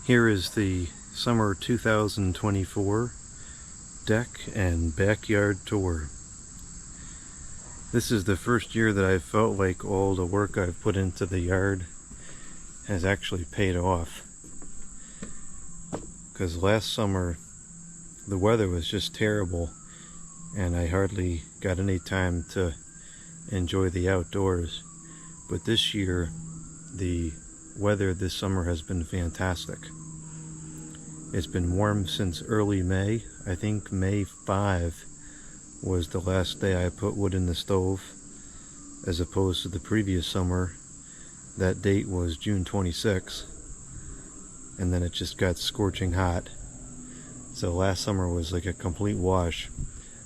Here is the summer 2024 deck and backyard tour. This is the first year that I've felt like all the work I've put into the yard has actually paid off. Because last summer the weather was just terrible and I hardly got any time to enjoy the outdoors. But this year the weather this summer has been fantastic. It's been warm since early May. I think May 5 was the last day I put wood in the stove, as opposed to the previous summer. That date was June 26, and then it just got scorching hot. So last summer was like a complete wash,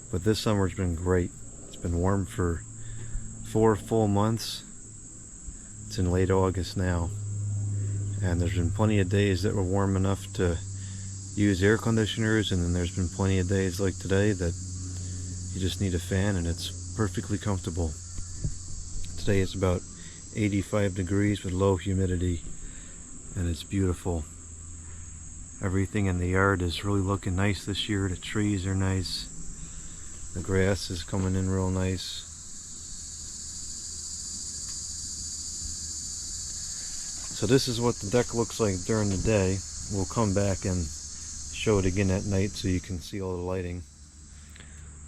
but this summer's been great. It's been warm for 4 full months. It's in late August now, and there's been plenty of days that were warm enough to use air conditioners, and then there's been plenty of days like today that you just need a fan and it's perfectly comfortable. Today it's about 85 degrees with low humidity and it's beautiful. Everything in the yard is really looking nice this year. The trees are nice, the grass is coming in real nice. So this is what the deck looks like during the day. We'll come back and show it again at night so you can see all the lighting.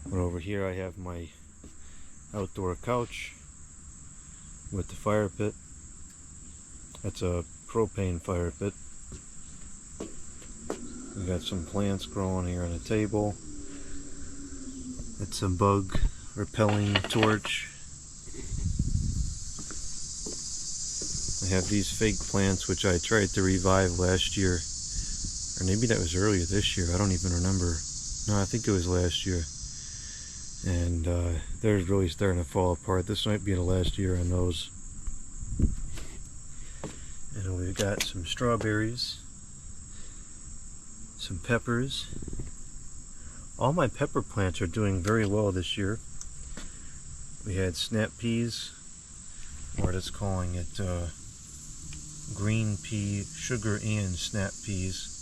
But over here I have my outdoor couch with the fire pit. That's a propane fire pit. We got some plants growing here on the table. It's a bug repelling torch. I have these fake plants which I tried to revive last year. Or maybe that was earlier this year, I don't even remember. No, I think it was last year. And they're really starting to fall apart. This might be the last year on those. And we've got some strawberries, some peppers. All my pepper plants are doing very well this year. We had snap peas, or it's calling it green pea, sugar and snap peas.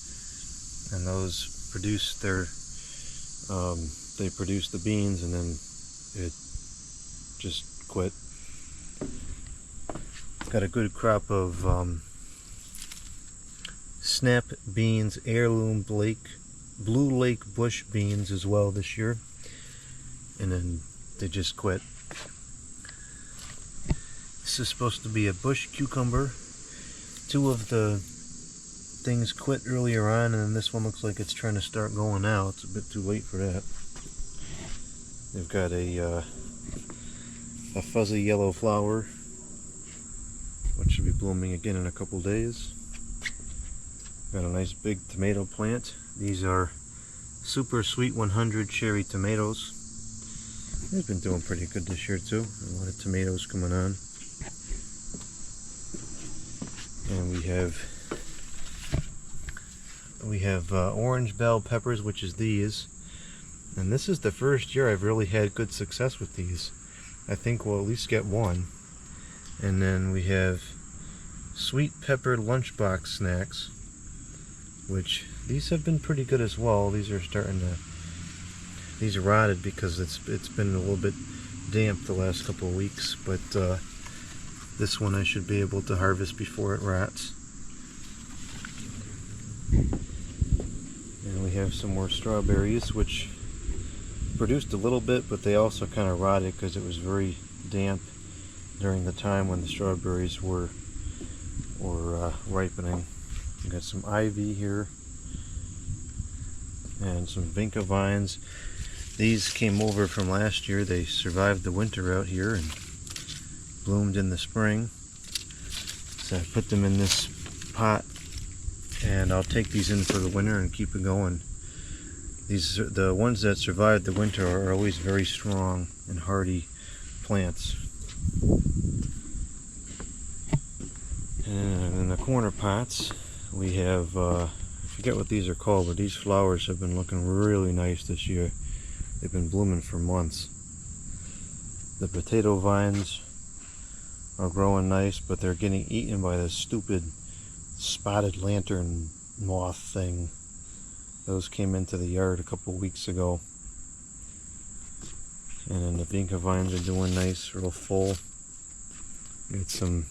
And those produce their, they produce the beans and then it just quit. Got a good crop of snap beans, heirloom Blue Lake bush beans as well this year. And then they just quit. This is supposed to be a bush cucumber. 2 of the things quit earlier on, and then this one looks like it's trying to start going out. It's a bit too late for that. They've got a fuzzy yellow flower, which should be blooming again in a couple days. Got a nice big tomato plant. These are Super Sweet 100 cherry tomatoes. They've been doing pretty good this year too. A lot of tomatoes coming on. And we have orange bell peppers, which is these, and this is the first year I've really had good success with these. I think we'll at least get one. And then we have sweet pepper lunchbox snacks, which these have been pretty good as well. These are starting to, these are rotted because it's been a little bit damp the last couple of weeks, but this one I should be able to harvest before it rots. And we have some more strawberries, which produced a little bit, but they also kind of rotted because it was very damp during the time when the strawberries were ripening. We got some ivy here and some vinca vines. These came over from last year. They survived the winter out here and bloomed in the spring. So I put them in this pot, and I'll take these in for the winter and keep it going. These are the ones that survived the winter are always very strong and hardy plants. And in the corner pots we have I forget what these are called, but these flowers have been looking really nice this year. They've been blooming for months. The potato vines are growing nice, but they're getting eaten by this stupid spotted lantern moth thing. Those came into the yard a couple weeks ago. And then the vinca vines are doing nice, real full. Got some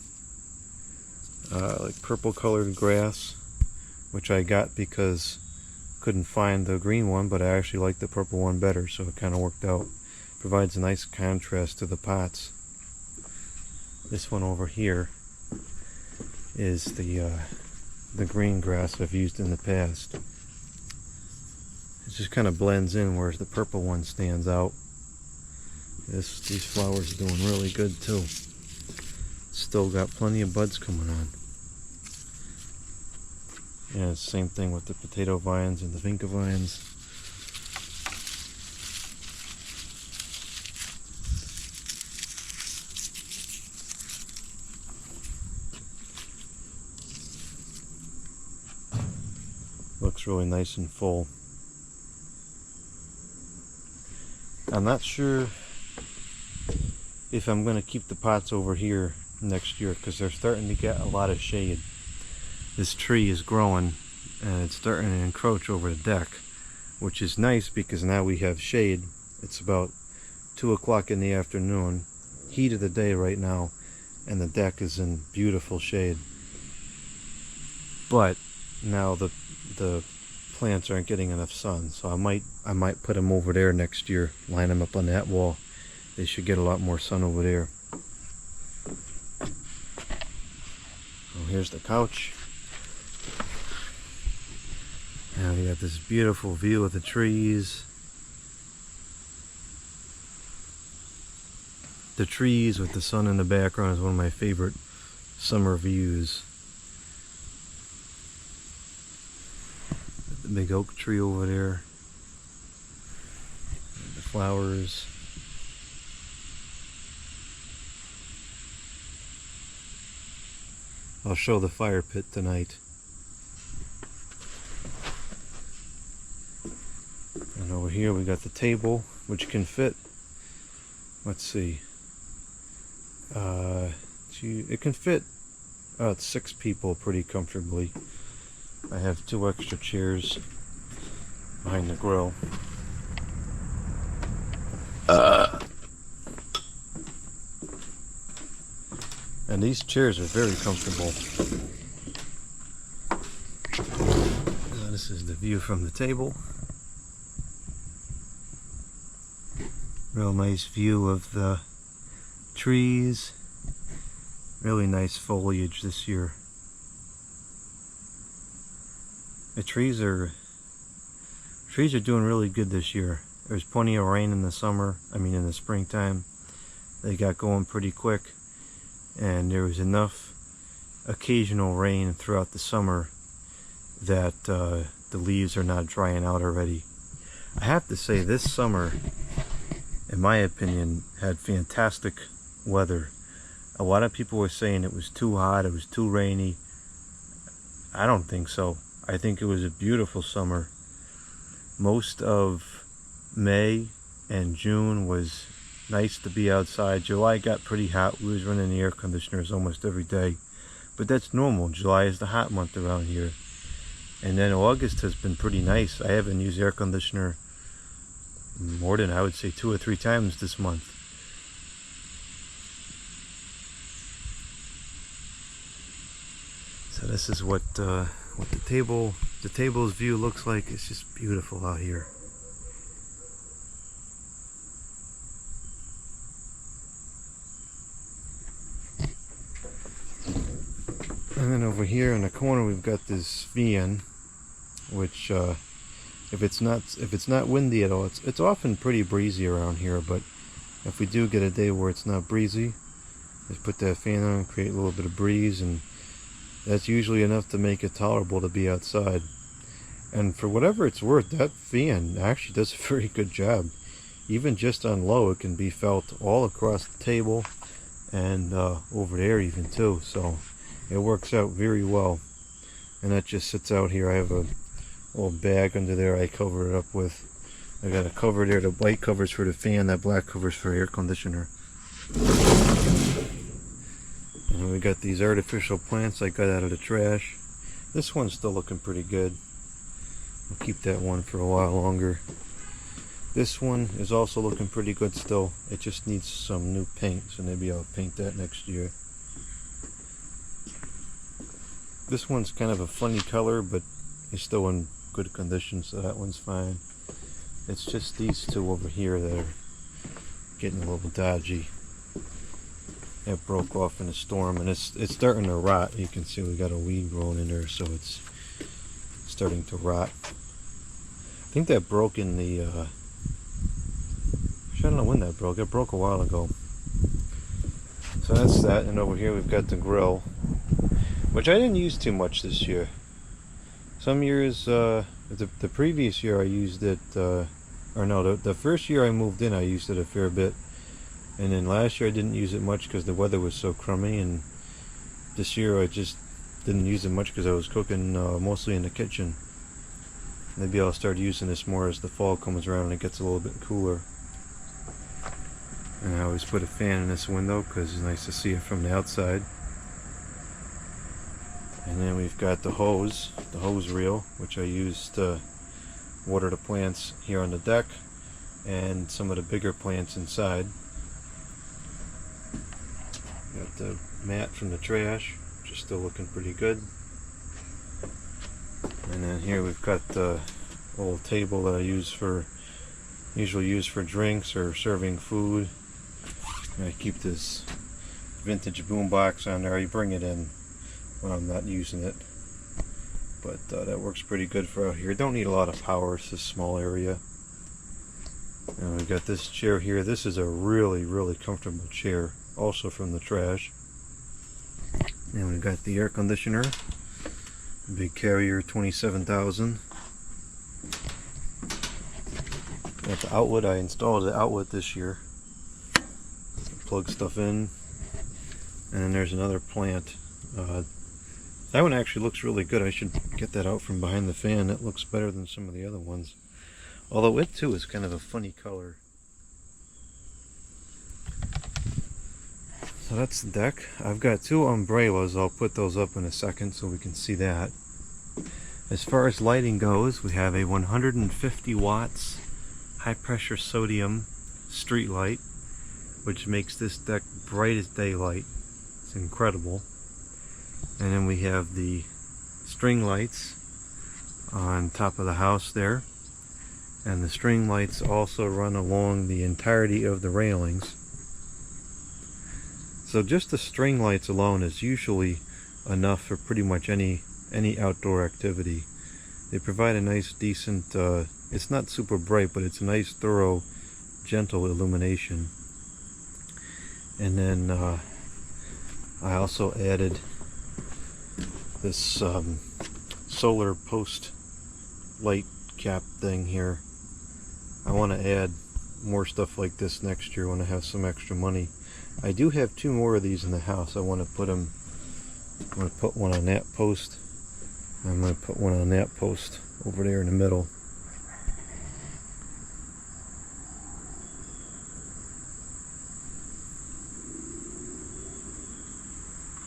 like purple colored grass, which I got because couldn't find the green one, but I actually like the purple one better, so it kind of worked out. Provides a nice contrast to the pots. This one over here is the green grass I've used in the past. It just kind of blends in, whereas the purple one stands out. These flowers are doing really good too. Still got plenty of buds coming on. Yeah, it's the same thing with the potato vines and the vinca vines. Looks really nice and full. I'm not sure if I'm going to keep the pots over here next year because they're starting to get a lot of shade. This tree is growing and it's starting to encroach over the deck, which is nice because now we have shade. It's about 2 o'clock in the afternoon, heat of the day right now, and the deck is in beautiful shade. But now the plants aren't getting enough sun, so I might put them over there next year, line them up on that wall. They should get a lot more sun over there. Oh, here's the couch. Now we got this beautiful view of the trees. The trees with the sun in the background is one of my favorite summer views. The big oak tree over there. The flowers. I'll show the fire pit tonight. And over here we got the table, which can fit, let's see, it can fit 6 people pretty comfortably. I have 2 extra chairs behind the grill. And these chairs are very comfortable. This is the view from the table. Real nice view of the trees. Really nice foliage this year. The trees are doing really good this year. There's plenty of rain in the summer, in the springtime. They got going pretty quick. And there was enough occasional rain throughout the summer that the leaves are not drying out already. I have to say, this summer, in my opinion, had fantastic weather. A lot of people were saying it was too hot, it was too rainy. I don't think so. I think it was a beautiful summer. Most of May and June was nice to be outside. July got pretty hot. We was running the air conditioners almost every day. But that's normal. July is the hot month around here. And then August has been pretty nice. I haven't used air conditioner more than, I would say, 2 or 3 times this month. So this is what the table's view looks like. It's just beautiful out here. And then over here in the corner we've got this fan, which if it's not windy at all, it's often pretty breezy around here, but if we do get a day where it's not breezy, just put that fan on, create a little bit of breeze, and that's usually enough to make it tolerable to be outside. And for whatever it's worth, that fan actually does a very good job. Even just on low, it can be felt all across the table and over there even too. So it works out very well. And that just sits out here. I have a little bag under there I cover it up with. I got a cover there. The white covers for the fan, that black covers for air conditioner. And we got these artificial plants I got out of the trash. This one's still looking pretty good. I'll keep that one for a while longer. This one is also looking pretty good still. It just needs some new paint, so maybe I'll paint that next year. This one's kind of a funny color, but it's still in good condition, so that one's fine. It's just these two over here that are getting a little dodgy. It broke off in a storm, and it's starting to rot. You can see we got a weed growing in there, so it's starting to rot. I think that broke in the I don't know when that broke. It broke a while ago. So that's that. And over here we've got the grill, which I didn't use too much this year. Some years, the previous year I used it, or no, the first year I moved in I used it a fair bit. And then last year I didn't use it much because the weather was so crummy. And this year I just didn't use it much because I was cooking mostly in the kitchen. Maybe I'll start using this more as the fall comes around and it gets a little bit cooler. And I always put a fan in this window because it's nice to see it from the outside. And then we've got the hose reel, which I use to water the plants here on the deck and some of the bigger plants inside. Got the mat from the trash, which is still looking pretty good. And then here we've got the little table that I usually use for drinks or serving food. And I keep this vintage boom box on there. I bring it in when I'm not using it, but that works pretty good for out here. Don't need a lot of power. It's a small area. And we've got this chair here. This is a really comfortable chair, also from the trash. And we've got the air conditioner, big Carrier 27,000. Got the outlet. I installed the outlet this year. Plug stuff in. And then there's another plant. That one actually looks really good. I should get that out from behind the fan. It looks better than some of the other ones. Although it too is kind of a funny color. So that's the deck. I've got two umbrellas. I'll put those up in a second so we can see that. As far as lighting goes, we have a 150 watts high pressure sodium street light, which makes this deck bright as daylight. It's incredible. And then we have the string lights on top of the house there. And the string lights also run along the entirety of the railings. So just the string lights alone is usually enough for pretty much any outdoor activity. They provide a nice, decent, it's not super bright, but it's a nice, thorough, gentle illumination. And then I also added this solar post light cap thing here. I want to add more stuff like this next year when I have some extra money. I do have two more of these in the house. I want to put them. I'm going to put one on that post. I'm going to put one on that post over there in the middle.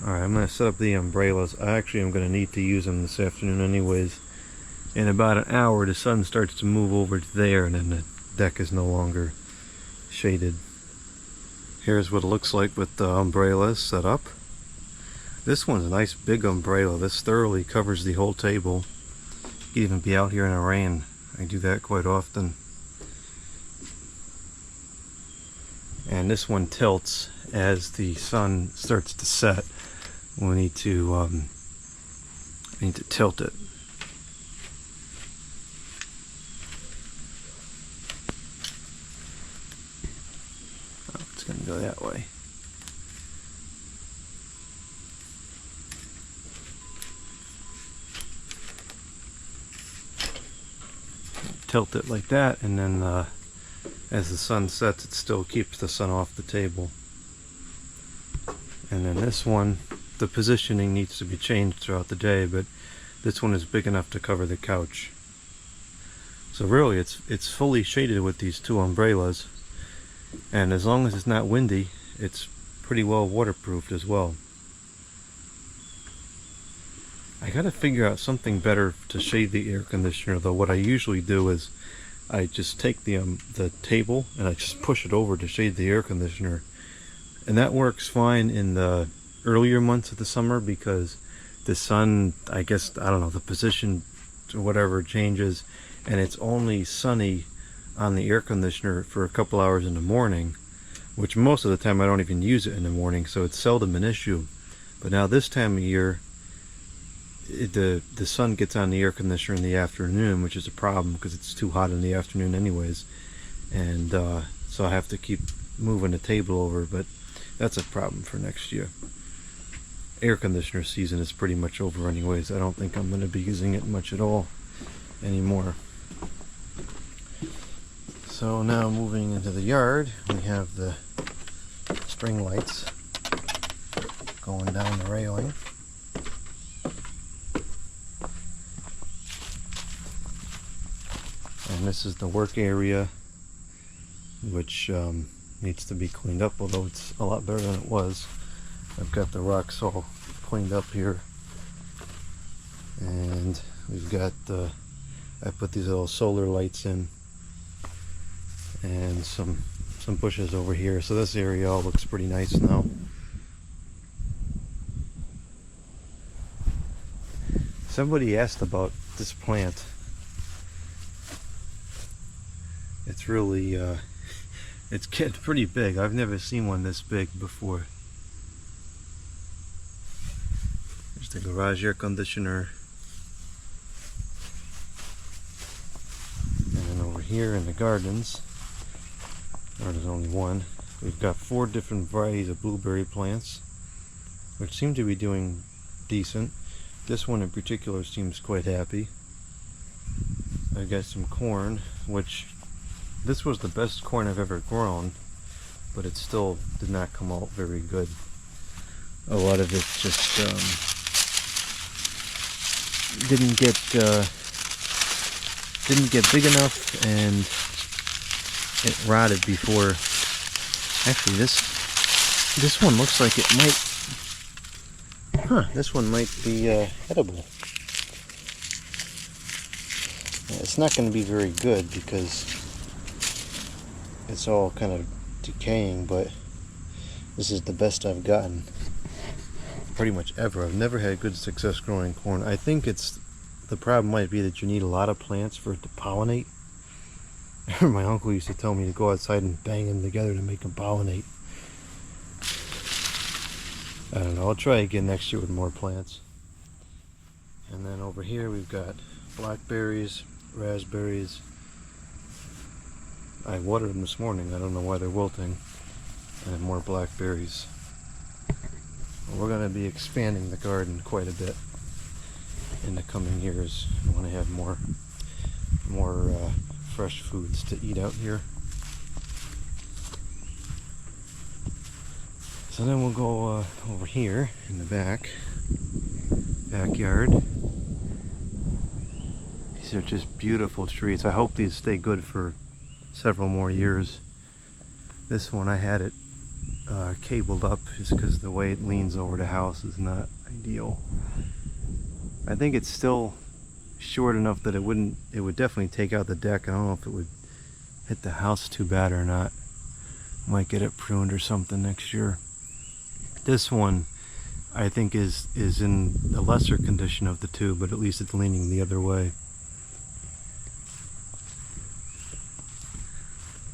Alright, I'm going to set up the umbrellas. I actually am going to need to use them this afternoon anyways. In about an hour the sun starts to move over to there and then the deck is no longer shaded. Here's what it looks like with the umbrellas set up. This one's a nice big umbrella. This thoroughly covers the whole table. You can even be out here in the rain. I do that quite often. And this one tilts as the sun starts to set. We need to tilt it. Oh, it's going to go that way. Tilt it like that, and then as the sun sets, it still keeps the sun off the table. And then this one, the positioning needs to be changed throughout the day, but this one is big enough to cover the couch. So really it's fully shaded with these two umbrellas, and as long as it's not windy, it's pretty well waterproofed as well. I gotta figure out something better to shade the air conditioner, though. What I usually do is I just take the table and I just push it over to shade the air conditioner, and that works fine in the earlier months of the summer because the sun, I guess, I don't know, the position or whatever changes, and it's only sunny on the air conditioner for a couple hours in the morning, which most of the time I don't even use it in the morning, so it's seldom an issue. But now this time of year, the sun gets on the air conditioner in the afternoon, which is a problem because it's too hot in the afternoon anyways, and so I have to keep moving the table over, but that's a problem for next year. Air conditioner season is pretty much over anyways. I don't think I'm going to be using it much at all anymore. So now moving into the yard, we have the spring lights going down the railing. And this is the work area, which needs to be cleaned up, although it's a lot better than it was. I've got the rocks all cleaned up here, and we've got I put these little solar lights in and some bushes over here, so this area all looks pretty nice now. Somebody asked about this plant. It's really it's getting pretty big. I've never seen one this big before. There's the garage air conditioner. And then over here in the gardens, there's only one. We've got 4 different varieties of blueberry plants, which seem to be doing decent. This one in particular seems quite happy. I've got some corn, which this was the best corn I've ever grown, but it still did not come out very good. A lot of it just didn't get big enough, and it rotted before. Actually, this one looks like it might. This one might be edible. It's not going to be very good because it's all kind of decaying, but this is the best I've gotten pretty much ever. I've never had good success growing corn. I think the problem might be that you need a lot of plants for it to pollinate. My uncle used to tell me to go outside and bang them together to make them pollinate. I don't know, I'll try again next year with more plants. And then over here we've got blackberries, raspberries. I watered them this morning. I don't know why they're wilting. And more blackberries. We're going to be expanding the garden quite a bit in the coming years. I want to have more fresh foods to eat out here. So then we'll go over here in the backyard. These are just beautiful trees. I hope these stay good for several more years. This one I had it cabled up just because the way it leans over the house is not ideal. I think it's still short enough that it would definitely take out the deck. I don't know if it would hit the house too bad or not. Might get it pruned or something next year. This one I think is in the lesser condition of the two, but at least it's leaning the other way.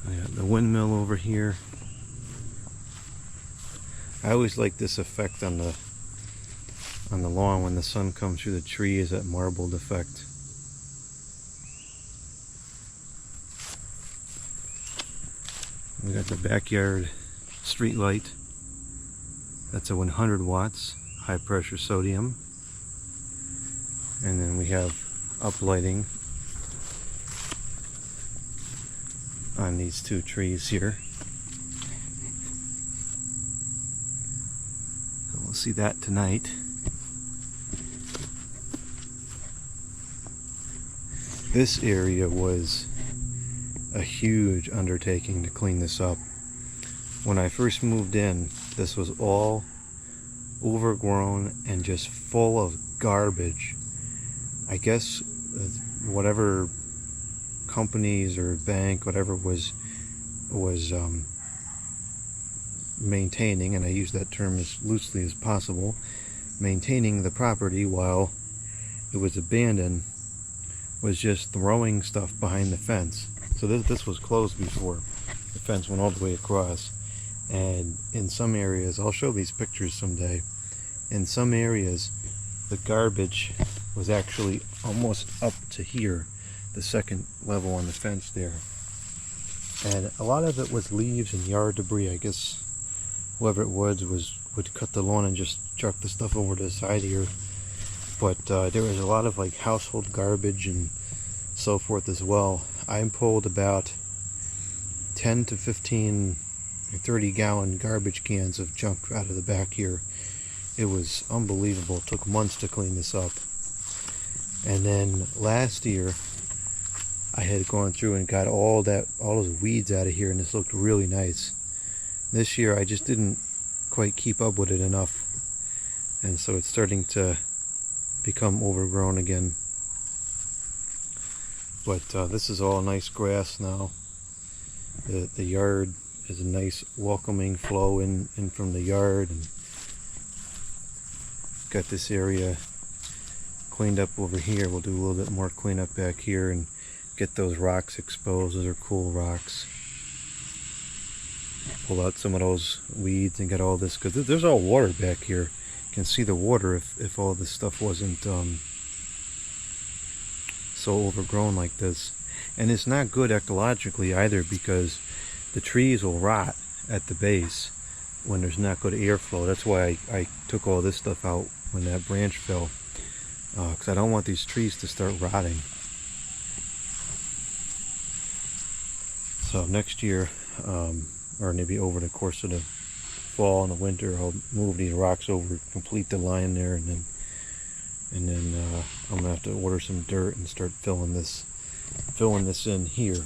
I got the windmill over here. I always like this effect on the lawn when the sun comes through the trees, that marbled effect. We got the backyard street light. That's a 100 watts, high pressure sodium. And then we have uplighting on these 2 trees here. So we'll see that tonight. This area was a huge undertaking to clean this up. When I first moved in, this was all overgrown and just full of garbage. I guess whatever companies or bank, whatever was maintaining, and I use that term as loosely as possible, maintaining the property while it was abandoned, was just throwing stuff behind the fence. So this was closed before. The fence went all the way across. And in some areas, I'll show these pictures someday, in some areas the garbage was actually almost up to here, the second level on the fence there. And a lot of it was leaves and yard debris. I guess whoever it was would cut the lawn and just chuck the stuff over to the side here. But there was a lot of like household garbage and so forth as well. I pulled about 10 to 15 or 30 gallon garbage cans of junk out of the back here. It was unbelievable. It took months to clean this up. And then last year I had gone through and got all those weeds out of here, and this looked really nice. This year I just didn't quite keep up with it enough, and so it's starting to become overgrown again. But this is all nice grass now. The yard is a nice welcoming flow in from the yard, and got this area cleaned up over here. We'll do a little bit more cleanup back here and get those rocks exposed. Those are cool rocks. Pull out some of those weeds and get all this, because there's all water back here. You can see the water if all this stuff wasn't so overgrown like this. And it's not good ecologically either, because the trees will rot at the base when there's not good airflow. That's why I took all this stuff out when that branch fell, because I don't want these trees to start rotting. So next year, or maybe over the course of the fall and the winter, I'll move these rocks over, complete the line there, and then I'm gonna have to order some dirt and start filling this in here,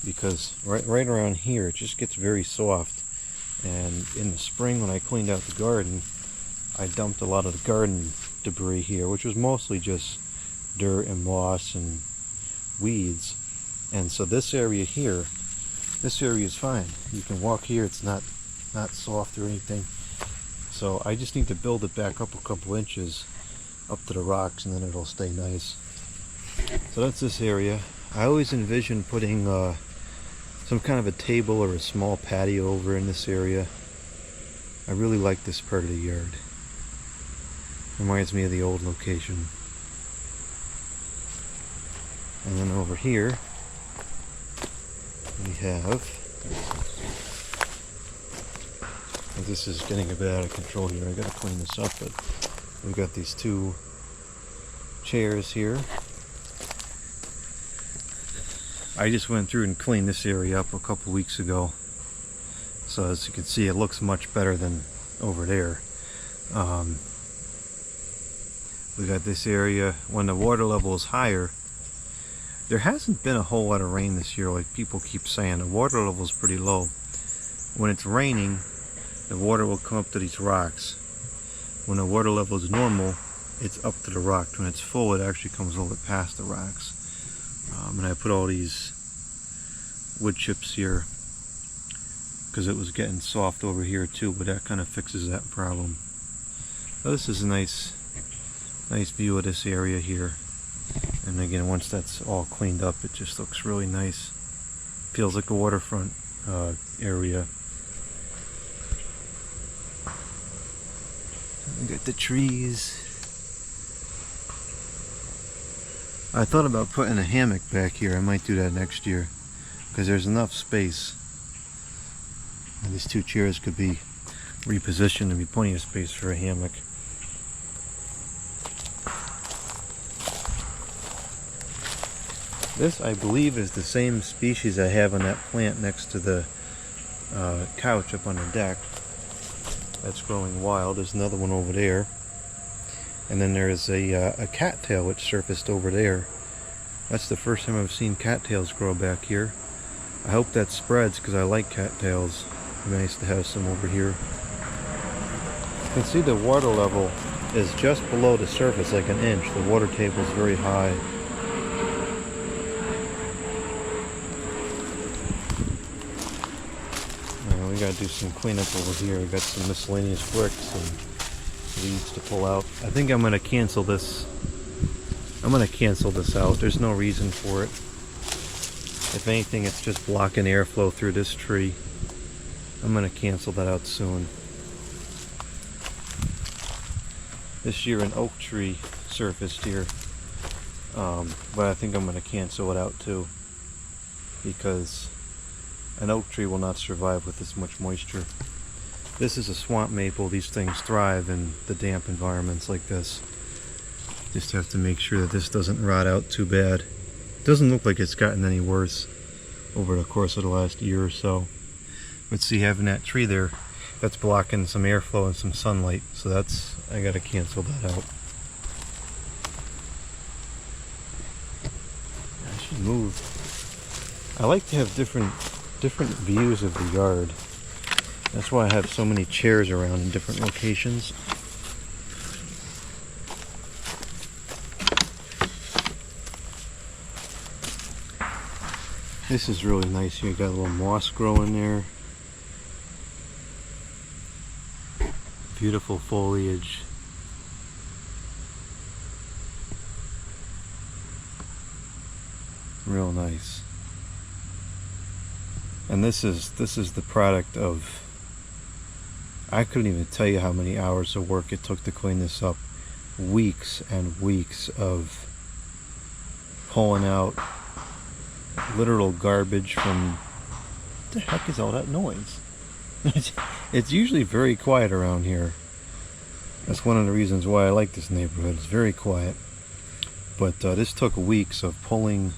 because right around here it just gets very soft. And in the spring, when I cleaned out the garden, I dumped a lot of the garden debris here, which was mostly just dirt and moss and weeds. And so this area here, this area is fine. You can walk here, it's not soft or anything. So I just need to build it back up a couple inches up to the rocks, and then it'll stay nice. So that's this area. I always envision putting some kind of a table or a small patio over in this area. I really like this part of the yard. Reminds me of the old location. And then over here we have, this is getting a bit out of control here. I gotta clean this up, but we've got these two chairs here. I just went through and cleaned this area up a couple weeks ago, so as you can see, it looks much better than over there. We got this area. When the water level is higher, there hasn't been a whole lot of rain this year like people keep saying. The water level is pretty low. When it's raining, the water will come up to these rocks. When the water level is normal, it's up to the rocks. When it's full, it actually comes a little bit past the rocks. And I put all these wood chips here because it was getting soft over here too, but that kind of fixes that problem. So this is a nice view of this area here. And again, once that's all cleaned up, it just looks really nice. Feels like a waterfront area. We got the trees. I thought about putting a hammock back here. I might do that next year, because there's enough space. And these two chairs could be repositioned and be plenty of space for a hammock. This, I believe, is the same species I have on that plant next to the couch up on the deck. That's growing wild. There's another one over there. And then there's a cattail which surfaced over there. That's the first time I've seen cattails grow back here. I hope that spreads, because I like cattails. Nice to have some over here. You can see the water level is just below the surface, like an inch. The water table is very high. We gotta do some cleanup over here. We got some miscellaneous bricks and leaves to pull out. I think I'm gonna cancel this. I'm gonna cancel this out. There's no reason for it. If anything, it's just blocking airflow through this tree. I'm gonna cancel that out soon. This year an oak tree surfaced here, but I think I'm gonna cancel it out too, because an oak tree will not survive with this much moisture. This is a swamp maple. These things thrive in the damp environments like this. Just have to make sure that this doesn't rot out too bad. It doesn't look like it's gotten any worse over the course of the last year or so. But see, having that tree there, that's blocking some airflow and some sunlight. So that's, I gotta cancel that out. I should move. I like to have different views of the yard. That's why I have so many chairs around in different locations. This is really nice here. You got a little moss growing there. Beautiful foliage. Real nice. And this is the product of, I couldn't even tell you how many hours of work it took to clean this up. Weeks and weeks of pulling out literal garbage from, what the heck is all that noise? It's usually very quiet around here. That's one of the reasons why I like this neighborhood. It's very quiet. But this took weeks of pulling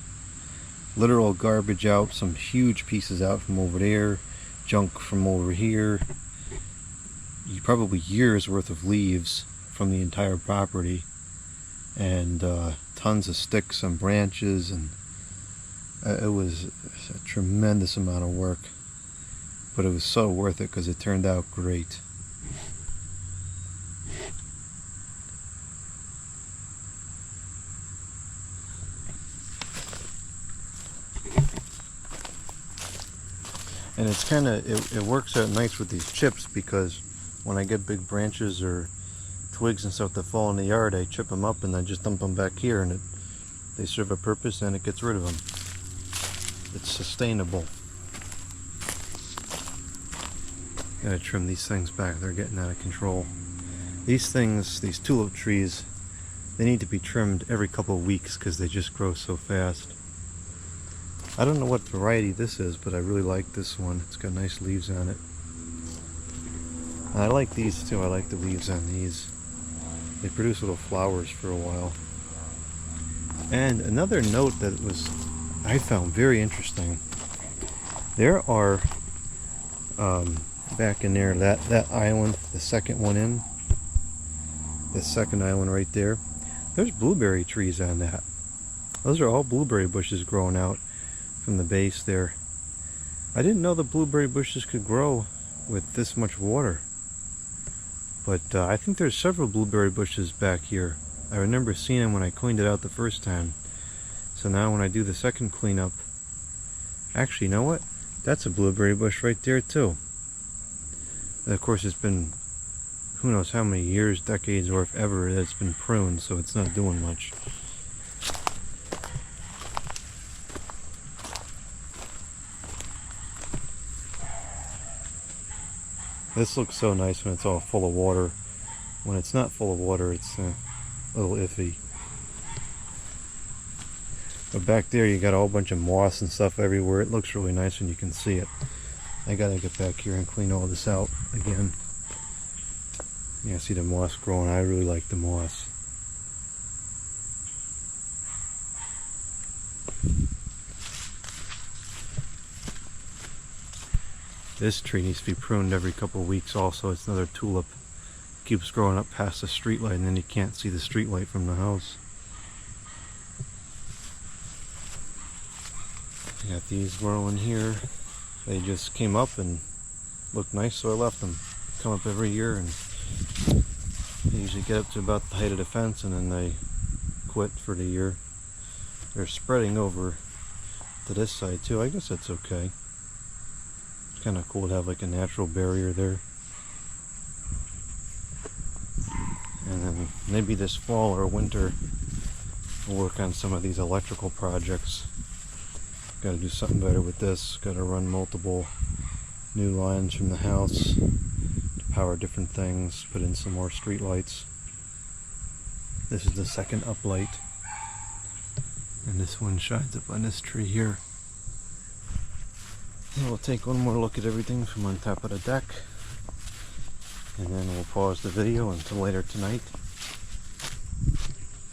literal garbage out, some huge pieces out from over there, junk from over here, probably years worth of leaves from the entire property, and tons of sticks and branches, and it was a tremendous amount of work, but it was so worth it because it turned out great. And it's kind of, it works out nice with these chips, because when I get big branches or twigs and stuff that fall in the yard, I chip them up and I just dump them back here, and they serve a purpose and it gets rid of them. It's sustainable. Gotta trim these things back. They're getting out of control. These things, these tulip trees, they need to be trimmed every couple of weeks because they just grow so fast. I don't know what variety this is, but I really like this one. It's got nice leaves on it. And I like these too. I like the leaves on these. They produce little flowers for a while. And another note that I found very interesting. There are, back in there, that island, the second one in, the second island right there, there's blueberry trees on that. Those are all blueberry bushes growing out from the base there. I didn't know the blueberry bushes could grow with this much water, but I think there's several blueberry bushes back here. I remember seeing them when I cleaned it out the first time. So now when I do the second cleanup, actually, you know what? That's a blueberry bush right there too. And of course, it's been who knows how many years, decades, or if ever it's been pruned, so it's not doing much. This looks so nice when it's all full of water. When it's not full of water, it's a little iffy. But back there you got a whole bunch of moss and stuff everywhere. It looks really nice when you can see it. I gotta get back here and clean all this out again. Yeah, see the moss growing. I really like the moss. This tree needs to be pruned every couple of weeks also. It's another tulip. Keeps growing up past the street light, and then you can't see the street light from the house. I got these growing here. They just came up and looked nice, so I left them. Come up every year, and They usually get up to about the height of the fence and then they quit for the year. They're spreading over to this side too. I guess that's okay. It's kind of cool to have like a natural barrier there. And then maybe this fall or winter we'll work on some of these electrical projects. Got to do something better with this. Got to run multiple new lines from the house to power different things. Put in some more street lights. This is the second uplight. And this one shines up on this tree here. And we'll take one more look at everything from on top of the deck. And then we'll pause the video until later tonight.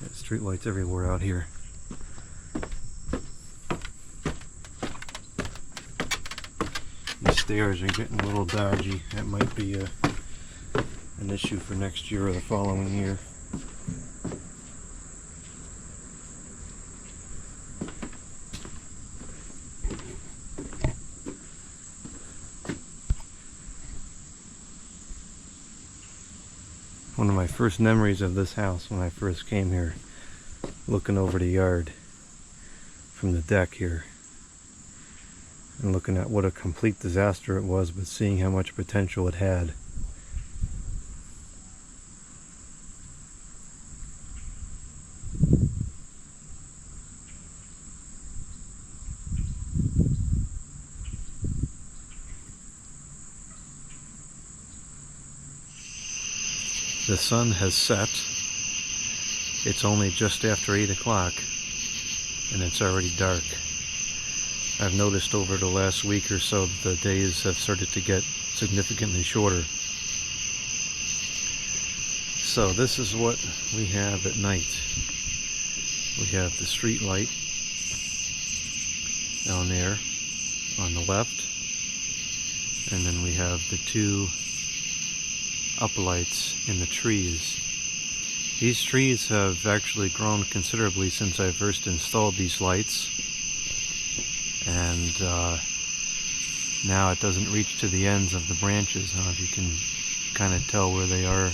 Got street lights everywhere out here. These stairs are getting a little dodgy. That might be an issue for next year or the following year. One of my first memories of this house when I first came here, looking over the yard from the deck here and looking at what a complete disaster it was, but seeing how much potential it had. The sun has set. It's only just after 8 o'clock and it's already dark. I've noticed over the last week or so the days have started to get significantly shorter. So this is what we have at night. We have the street light down there on the left, and then we have the two uplights in the trees. These trees have actually grown considerably since I first installed these lights, and now it doesn't reach to the ends of the branches. I don't know if you can kind of tell where they are.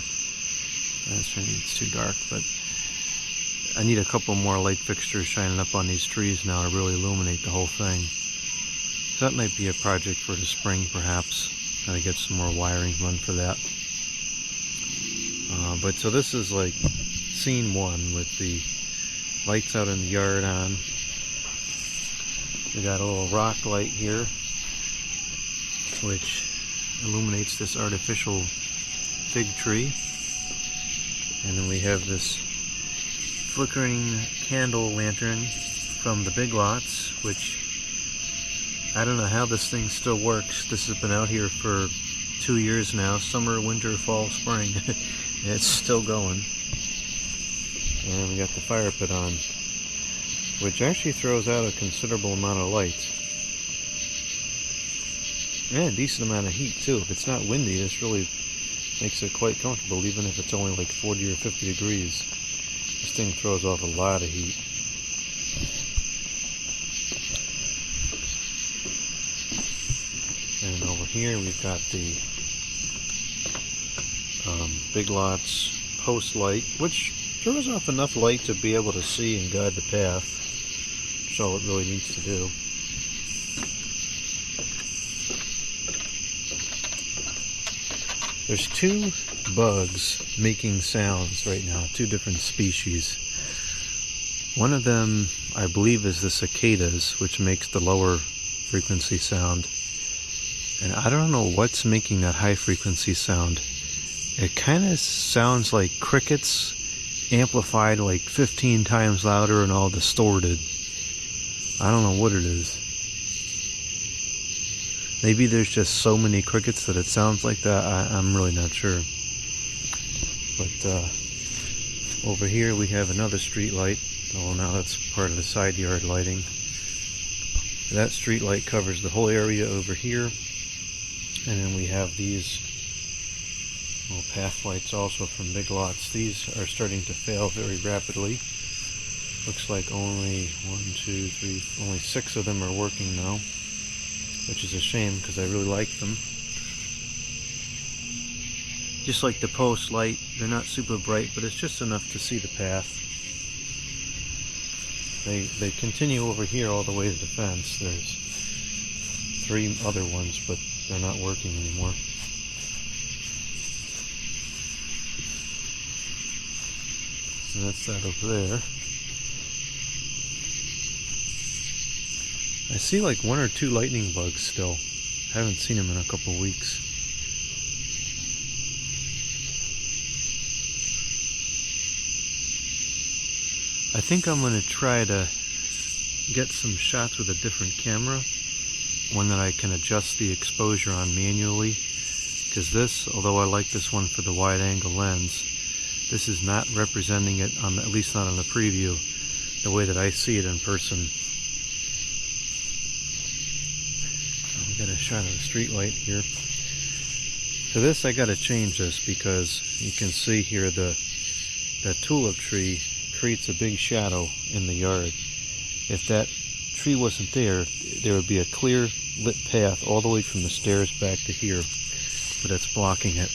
It's too dark, but I need a couple more light fixtures shining up on these trees now to really illuminate the whole thing. So that might be a project for the spring, perhaps. Gotta get some more wiring run for that. But so this is like scene one with the lights out in the yard on. We got a little rock light here which illuminates this artificial fig tree, and then we have this flickering candle lantern from the Big Lots, which I don't know how this thing still works. This has been out here for 2 years now, summer, winter, fall, spring. It's still going. And we got the fire pit on, which actually throws out a considerable amount of light. And a decent amount of heat too. If it's not windy, this really makes it quite comfortable, even if it's only like 40 or 50 degrees. This thing throws off a lot of heat. And over here we've got the Big Lots post light, which throws off enough light to be able to see and guide the path. That's all it really needs to do. There's two bugs making sounds right now, two different species. One of them, I believe, is the cicadas, which makes the lower frequency sound. And I don't know what's making that high frequency sound. It kind of sounds like crickets amplified like 15 times louder and all distorted. I don't know what it is. Maybe there's just so many crickets that it sounds like that. I'm really not sure. But over here we have another street light. Oh, now that's part of the side yard lighting. That street light covers the whole area over here. And then we have these little path lights also from Big Lots. These are starting to fail very rapidly. Looks like only only 6 of them are working now, which is a shame because I really like them. just like the post light, they're not super bright, but it's just enough to see the path. They continue over here all the way to the fence. There's 3 other ones, but they're not working anymore. So that's that over there. I see like 1 or 2 lightning bugs still. I haven't seen them in a couple weeks. I think I'm going to try to get some shots with a different camera, one that I can adjust the exposure on manually, because this, although I like this one for the wide angle lens, this is not representing it, on at least not on the preview, the way that I see it in person. We got a shot of the street light here. For this I got to change this, because you can see here that tulip tree creates a big shadow in the yard. If that tree wasn't there, there would be a clear lit path all the way from the stairs back to here, but it's blocking it.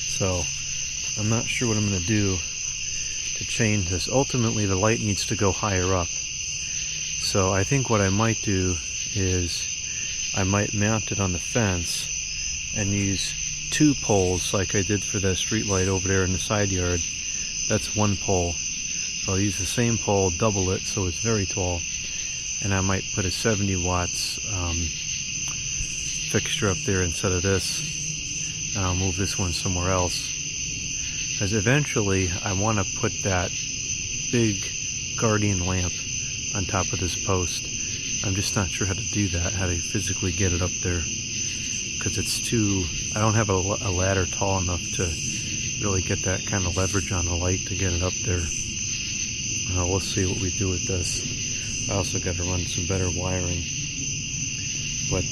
So I'm not sure what I'm going to do to change this. Ultimately the light needs to go higher up. So I think what I might do is I might mount it on the fence and use 2 poles like I did for the street light over there in the side yard. That's 1 pole. So I'll use the same pole, double it so it's very tall, and I might put a 70 watts fixture up there instead of this, and I'll move this one somewhere else. Because eventually I want to put that big guardian lamp on top of this post. I'm just not sure how to do that, how to physically get it up there, because it's I don't have a ladder tall enough to really get that kind of leverage on the light to get it up there. We'll see what we do with this. I also got to run some better wiring. But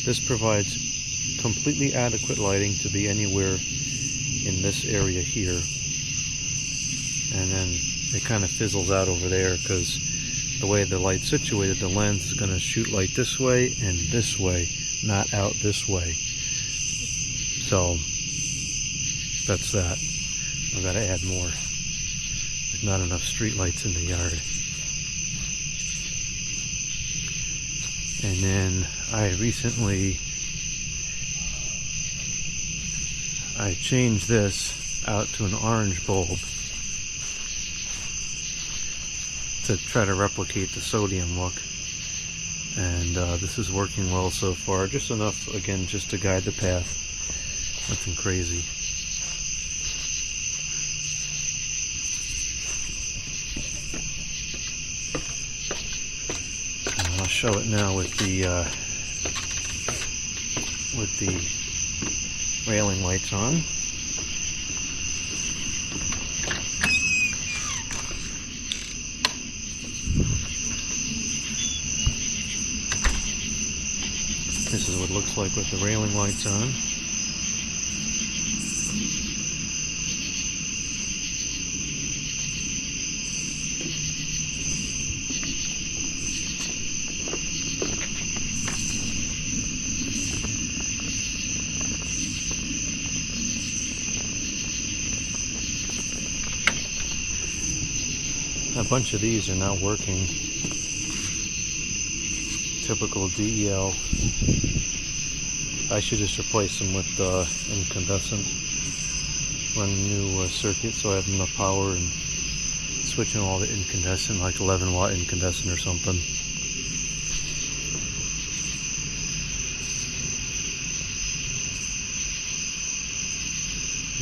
this provides completely adequate lighting to be anywhere in this area here. And then it kind of fizzles out over there, because the way the light's situated, the lens is going to shoot light this way and this way, not out this way. So that's that. I've got to add more. There's not enough street lights in the yard. And then I changed this out to an orange bulb to try to replicate the sodium look. And this is working well so far. Just enough, again, just to guide the path. Nothing crazy. I'll show it now with the railing lights on. This is what it looks like with the railing lights on. A bunch of these are not working. Typical DEL. I should just replace them with incandescent. Run a new circuit so I have enough power, and switch them all to incandescent, like 11 watt incandescent or something.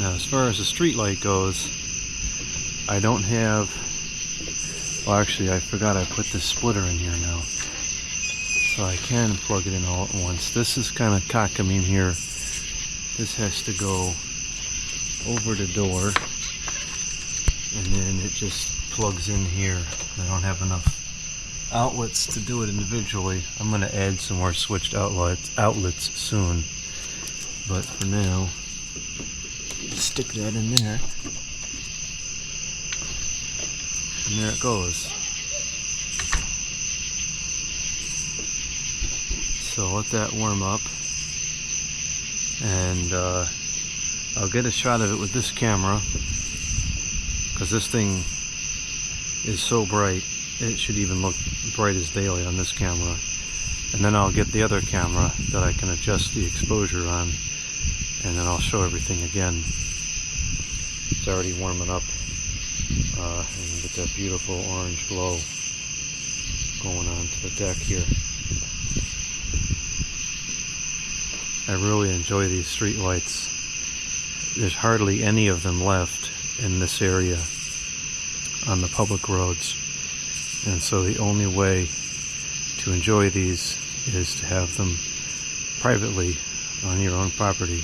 Now as far as the street light goes, I don't have, well actually I forgot I put this splitter in here now. So I can plug it in all at once. This is kind of cockamamie here. This has to go over the door, and then it just plugs in here. I don't have enough outlets to do it individually. I'm going to add some more switched outlets soon. But for now, stick that in there. And there it goes. So let that warm up, and I'll get a shot of it with this camera, because this thing is so bright it should even look bright as daylight on this camera. And then I'll get the other camera that I can adjust the exposure on, and then I'll show everything again. It's already warming up, and you get that beautiful orange glow going on to the deck here. I really enjoy these street lights. There's hardly any of them left in this area on the public roads, and so the only way to enjoy these is to have them privately on your own property.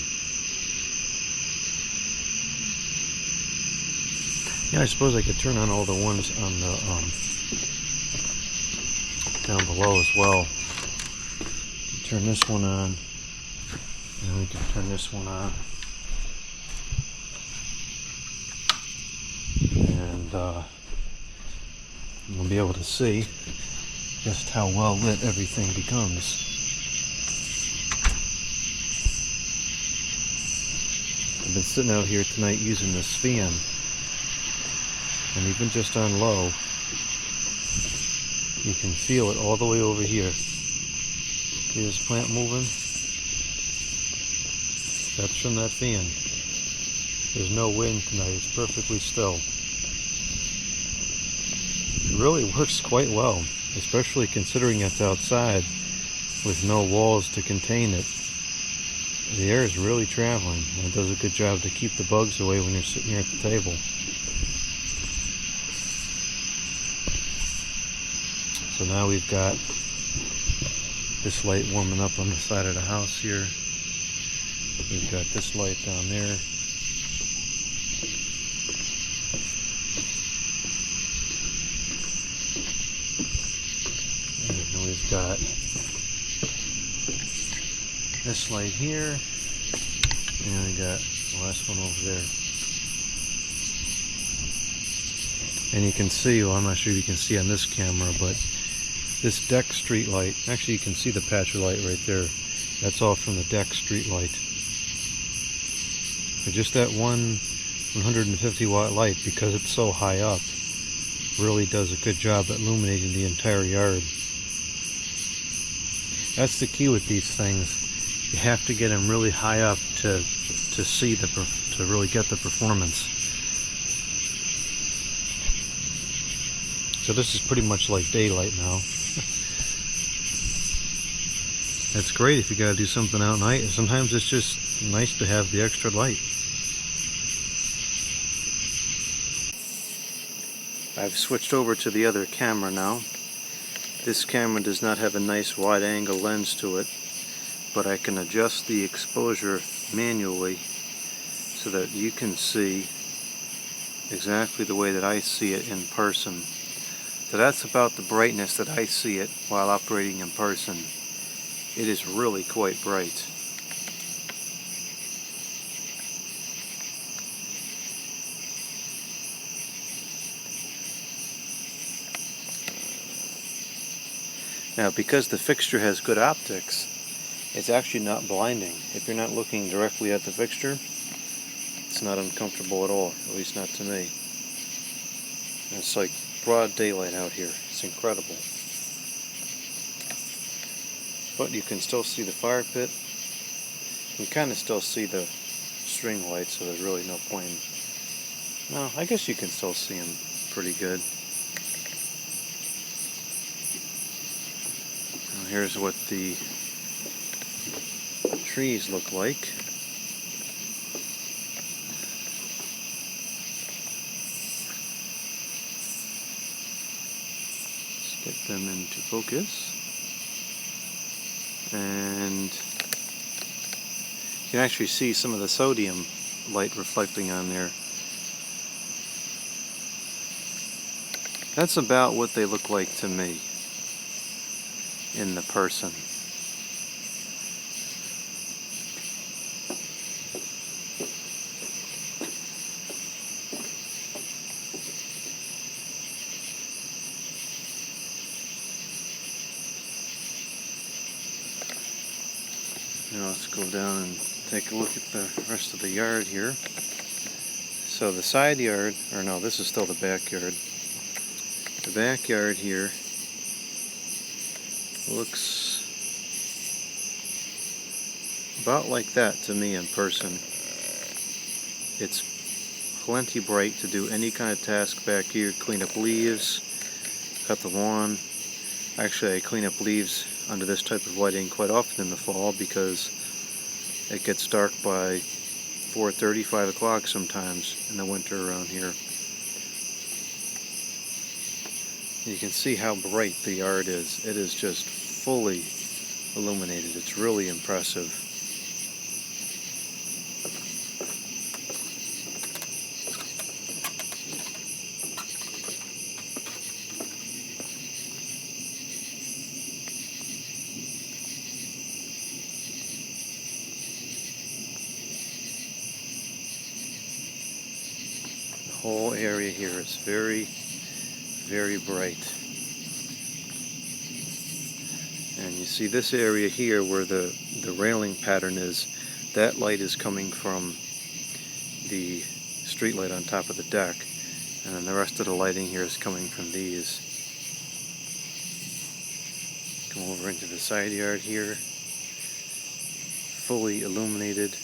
Yeah, I suppose I could turn on all the ones on the down below as well. Turn this one on, and we can turn this one on, and we'll be able to see just how well lit everything becomes. I've been sitting out here tonight using this fan, and even just on low, you can feel it all the way over here. See this plant moving? That's from that fan. There's no wind tonight, it's perfectly still. It really works quite well, especially considering it's outside with no walls to contain it. The air is really traveling, and it does a good job to keep the bugs away when you're sitting here at the table. So now we've got this light warming up on the side of the house here. We've got this light down there. And we've got this light here. And we got the last one over there. And you can see, well, I'm not sure if you can see on this camera, but this deck street light, actually you can see the patch of light right there. That's all from the deck street light. But just that one 150 watt light, because it's so high up, really does a good job at illuminating the entire yard. That's the key with these things. You have to get them really high up to see to really get the performance. So this is pretty much like daylight now. It's great if you gotta do something out at night. Sometimes it's just nice to have the extra light. I've switched over to the other camera now. This camera does not have a nice wide angle lens to it, but I can adjust the exposure manually so that you can see exactly the way that I see it in person. So that's about the brightness that I see it while operating in person. It is really quite bright. Now, because the fixture has good optics, it's actually not blinding. If you're not looking directly at the fixture, it's not uncomfortable at all, at least not to me. And it's like broad daylight out here. It's incredible. But you can still see the fire pit. You can kind of still see the string light, so there's really no point. No, I guess you can still see them pretty good. Now here's what the trees look like. Let's get them into focus. And you can actually see some of the sodium light reflecting on there. That's about what they look like to me in the person. Now let's go down and take a look at the rest of the yard here. So the side yard, or no, this is still the backyard. The backyard here looks about like that to me in person. It's plenty bright to do any kind of task back here. Clean up leaves, cut the lawn. Actually, I clean up leaves under this type of lighting quite often in the fall because it gets dark by 4:30, 5 o'clock sometimes in the winter around here. You can see how bright the yard is. It is just fully illuminated. It's really impressive. The whole area here is very, very bright. And you see this area here where the railing pattern is, that light is coming from the street light on top of the deck, and then the rest of the lighting here is coming from these. Come over into the side yard here, fully illuminated.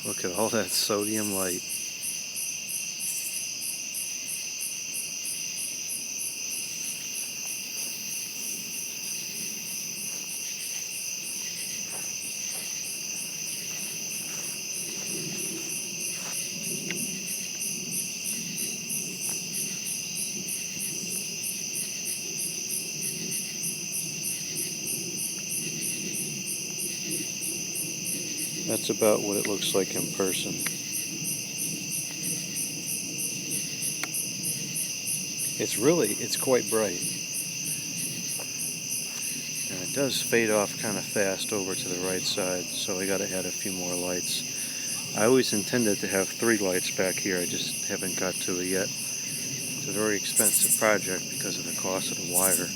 Look at all that sodium light. That's about what it looks like in person. It's quite bright. And it does fade off kind of fast over to the right side, so I gotta add a few more lights. I always intended to have 3 lights back here, I just haven't got to it yet. It's a very expensive project because of the cost of the wire.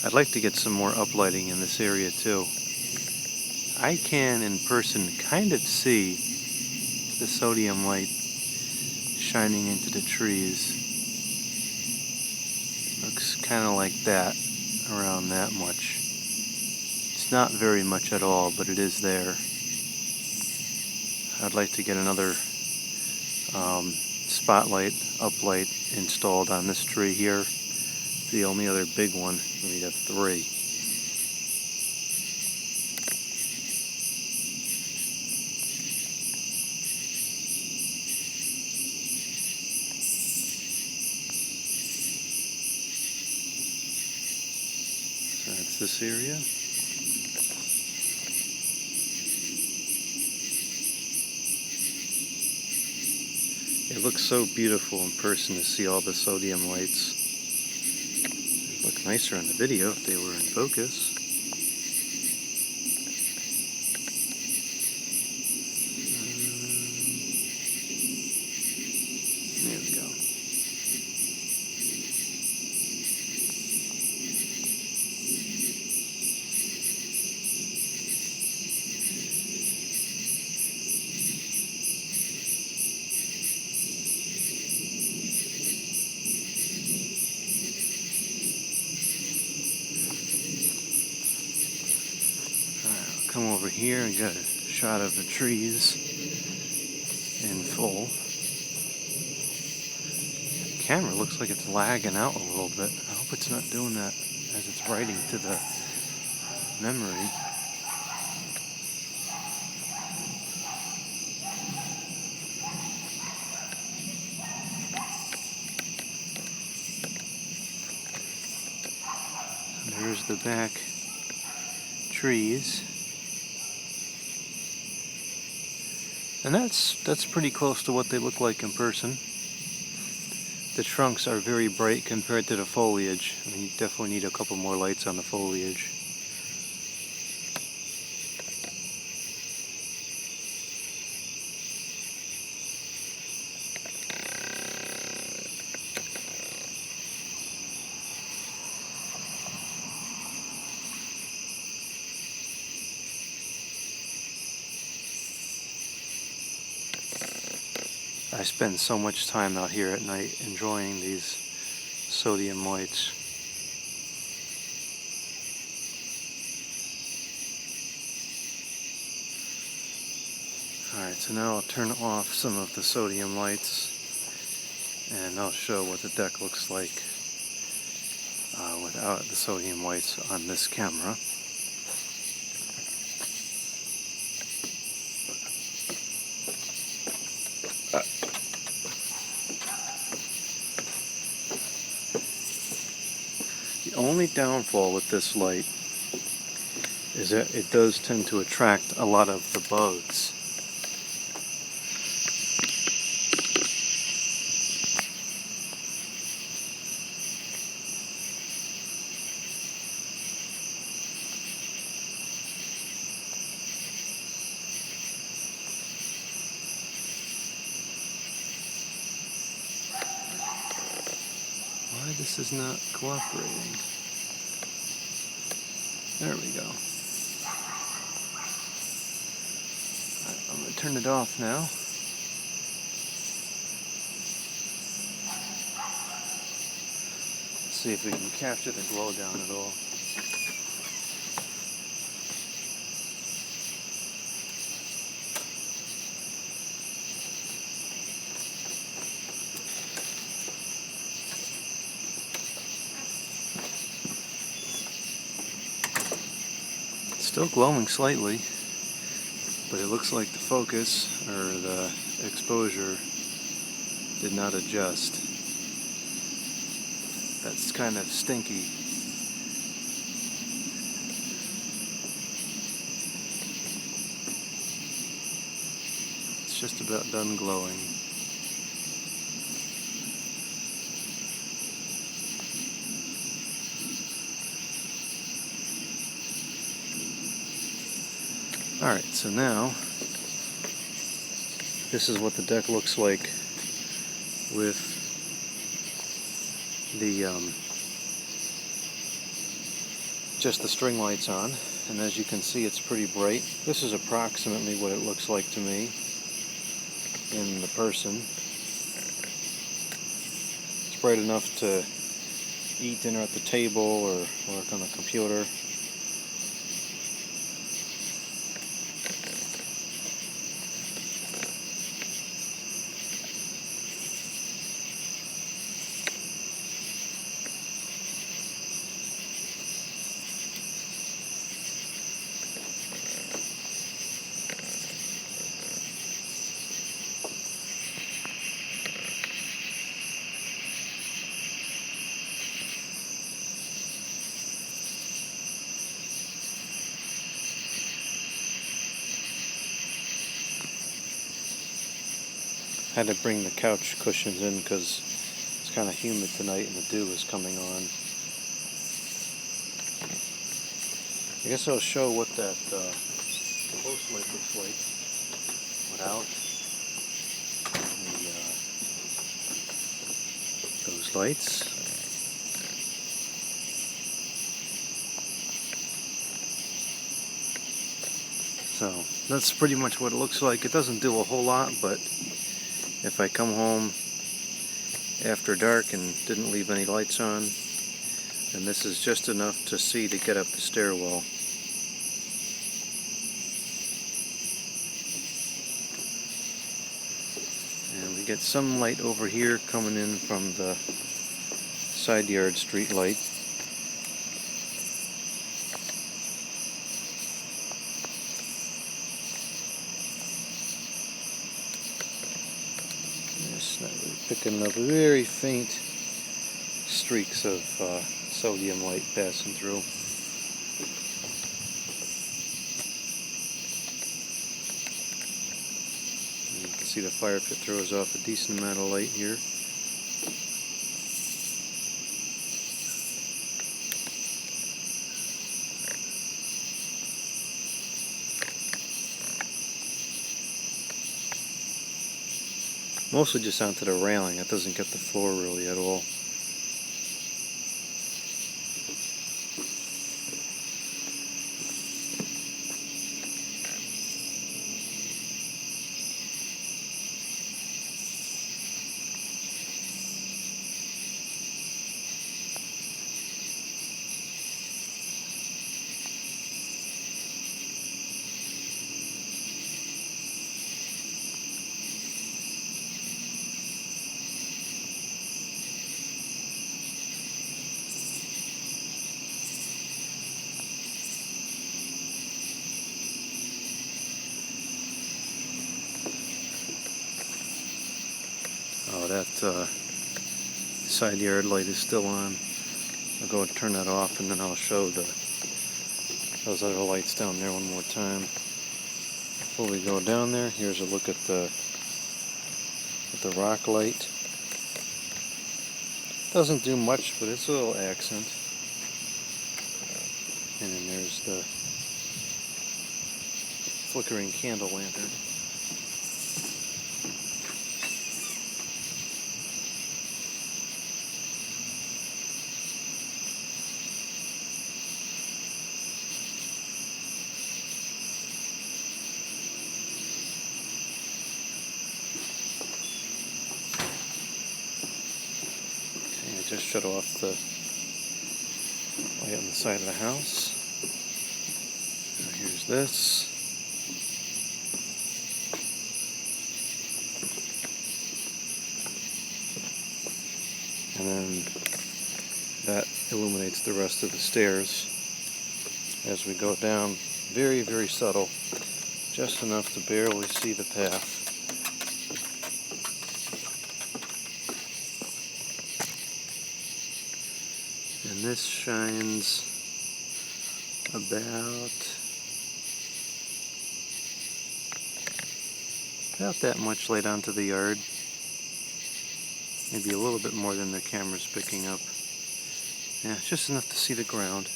I'd like to get some more uplighting in this area too. I can in person kind of see the sodium light shining into the trees. Looks kind of like that, around that much. It's not very much at all, but it is there. I'd like to get another spotlight, uplight installed on this tree here. The only other big one, we have 3. So that's this area. It looks so beautiful in person to see all the sodium lights. It'd look nicer on the video if they were in focus. There we go. Come over here and get a shot of the trees in full. The camera looks like it's lagging out a little bit. I hope it's not doing that as it's writing to the memory. the back trees. And that's pretty close to what they look like in person. The trunks are very bright compared to the foliage. I mean, you definitely need a couple more lights on the foliage. I spend so much time out here at night enjoying these sodium lights. Alright, so now I'll turn off some of the sodium lights and I'll show what the deck looks like without the sodium lights on this camera. The only downfall with this light is that it does tend to attract a lot of the bugs. Why this is not cooperating? There we go. Right, I'm going to turn it off now. Let's see if we can capture the glow down at all. Still glowing slightly, but it looks like the focus or the exposure did not adjust. That's kind of stinky. It's just about done glowing. Alright, so now this is what the deck looks like with the just the string lights on, and as you can see it's pretty bright. This is approximately what it looks like to me in the person. It's bright enough to eat dinner at the table or work on the computer. Had to bring the couch cushions in because it's kind of humid tonight and the dew is coming on. I guess I'll show what that post light looks like without those lights. So that's pretty much what it looks like. It doesn't do a whole lot, but if I come home after dark and didn't leave any lights on, then this is just enough to see to get up the stairwell. And we get some light over here coming in from the side yard street light. Picking up very faint streaks of sodium light passing through. see the fire pit throws off a decent amount of light here. Mostly just onto the railing. It doesn't get the floor really at all. Oh, that side yard light is still on. I'll go and turn that off, and then I'll show those other lights down there one more time. Before we go down there, here's a look at the rock light. Doesn't do much, but it's a little accent. And then there's the flickering candle lantern. Just shut off the light on the side of the house. Now here's this. And then that illuminates the rest of the stairs as we go down. Very, very subtle. Just enough to barely see the path. And this shines about that much light onto the yard. Maybe a little bit more than the camera's picking up. Yeah, just enough to see the ground.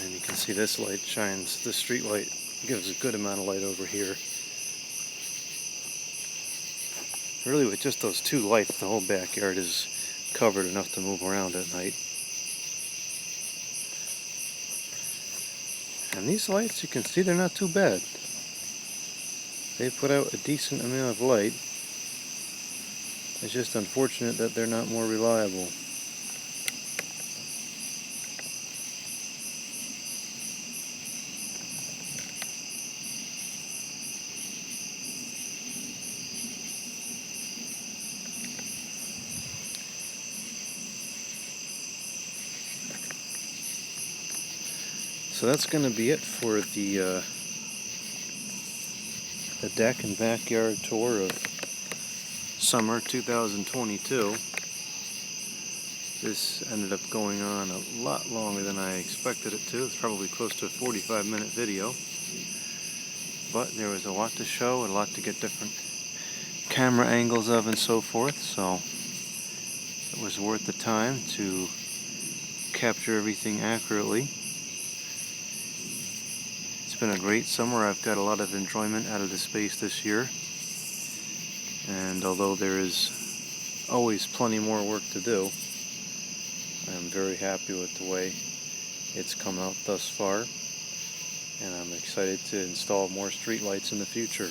And you can see this light shines, the street light gives a good amount of light over here. Really, with just those two lights, the whole backyard is covered enough to move around at night. And these lights, you can see they're not too bad. They put out a decent amount of light. It's just unfortunate that they're not more reliable. So that's going to be it for the deck and backyard tour of summer 2022. This ended up going on a lot longer than I expected it to. It's probably close to a 45-minute video. But there was a lot to show, a lot to get different camera angles of and so forth, so it was worth the time to capture everything accurately. It's been a great summer. I've got a lot of enjoyment out of the space this year. And although there is always plenty more work to do, I'm very happy with the way it's come out thus far. And I'm excited to install more streetlights in the future.